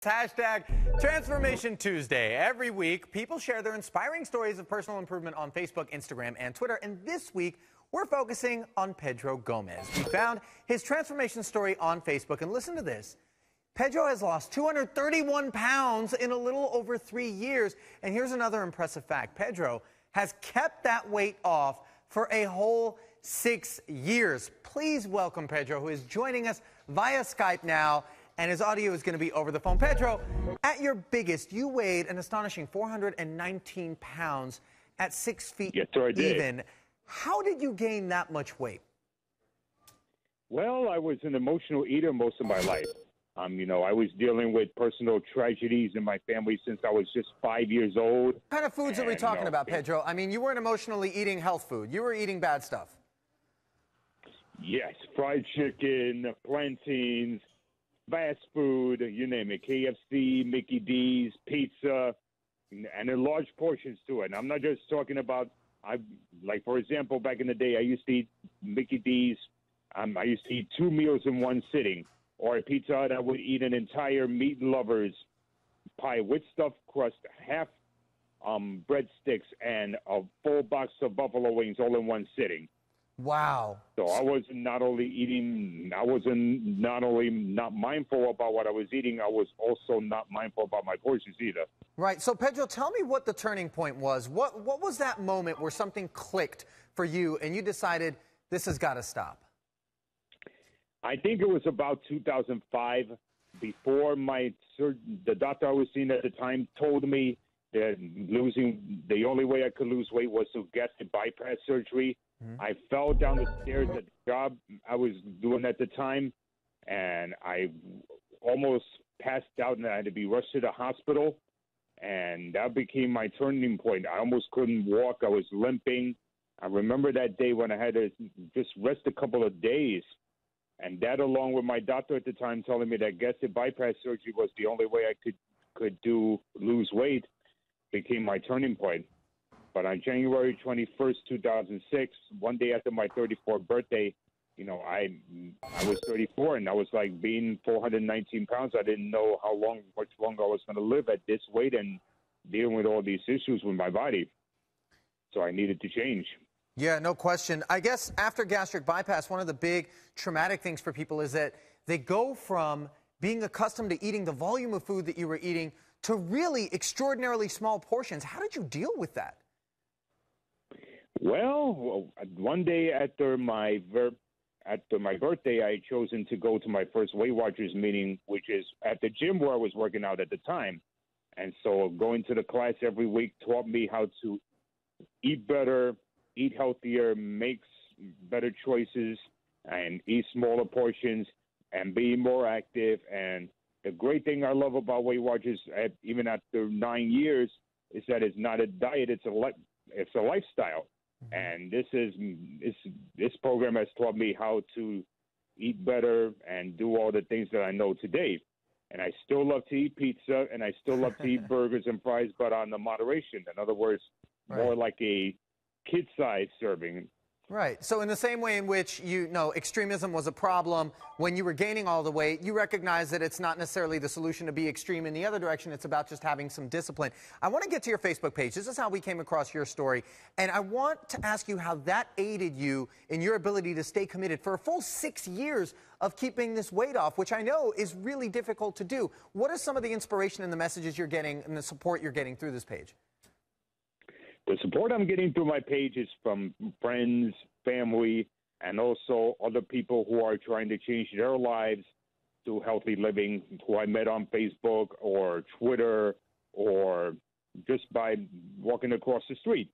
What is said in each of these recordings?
Hashtag Transformation Tuesday. Every week, people share their inspiring stories of personal improvement on Facebook, Instagram, and Twitter. And this week, we're focusing on Pedro Gomez. We found his transformation story on Facebook. And listen to this. Pedro has lost 231 pounds in a little over 3 years. And here's another impressive fact. Pedro has kept that weight off for a whole 6 years. Please welcome Pedro, who is joining us via Skype now. And his audio is going to be over the phone. Pedro, at your biggest, you weighed an astonishing 419 pounds at 6 feet yes, sir, I did. even. How did you gain that much weight? Well, I was an emotional eater most of my life. I was dealing with personal tragedies in my family since I was just 5 years old. What kind of foods are we talking about, Pedro? I mean, you weren't emotionally eating health food. You were eating bad stuff. Yes, fried chicken, plantains, fast food, you name it, KFC, Mickey D's, pizza, and in large portions to it. And I'm not just talking about, for example, back in the day, I used to eat Mickey D's. I used to eat 2 meals in one sitting. Or at Pizza Hut, I would eat an entire meat lovers pie with stuffed crust, half breadsticks, and a full box of buffalo wings all in one sitting. Wow. So I was not only not mindful about what I was eating, I was also not mindful about my portions either. Right. So, Pedro, tell me what the turning point was. What was that moment where something clicked for you and you decided this has got to stop? I think it was about 2005. Before the doctor I was seeing at the time told me that the only way I could lose weight was to get the bypass surgery. I fell down the stairs at the job I was doing at the time, and I almost passed out, and I had to be rushed to the hospital, and that became my turning point. I almost couldn't walk. I was limping. I remember that day when I had to just rest a couple of days, and that, along with my doctor at the time telling me that gastric bypass surgery was the only way I could lose weight, became my turning point. But on January 21st, 2006, one day after my 34th birthday, I was 34, and I was like being 419 pounds. I didn't know much longer I was going to live at this weight and dealing with all these issues with my body. So I needed to change. Yeah, no question. I guess after gastric bypass, one of the big traumatic things for people is that they go from being accustomed to eating the volume of food that you were eating to really extraordinarily small portions. How did you deal with that? Well, one day after my birthday, I had chosen to go to my first Weight Watchers meeting, which is at the gym where I was working out at the time. And so going to the class every week taught me how to eat better, eat healthier, make better choices, and eat smaller portions, and be more active. And the great thing I love about Weight Watchers, even after 9 years, is that it's not a diet; it's a lifestyle. And this program has taught me how to eat better and do all the things that I know today. And I still love to eat pizza, and I still love to eat burgers and fries, but on the moderation. In other words, more like a kid-size serving. Right. So in the same way in which extremism was a problem when you were gaining all the weight, you recognize that it's not necessarily the solution to be extreme in the other direction. It's about just having some discipline. I want to get to your Facebook page. This is how we came across your story. And I want to ask you how that aided you in your ability to stay committed for a full 6 years of keeping this weight off, which I know is really difficult to do. What is some of the inspiration and the messages you're getting and the support you're getting through this page? The support I'm getting through my page is from friends, family, and also other people who are trying to change their lives to healthy living, who I met on Facebook or Twitter or just by walking across the street.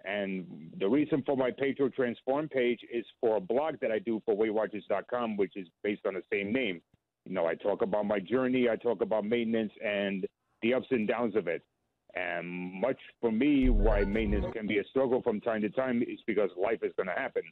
And the reason for my Pedro Transform page is for a blog that I do for WeightWatchers.com, which is based on the same name. I talk about my journey, I talk about maintenance and the ups and downs of it. And much for me, why maintenance can be a struggle from time to time is because life is going to happen.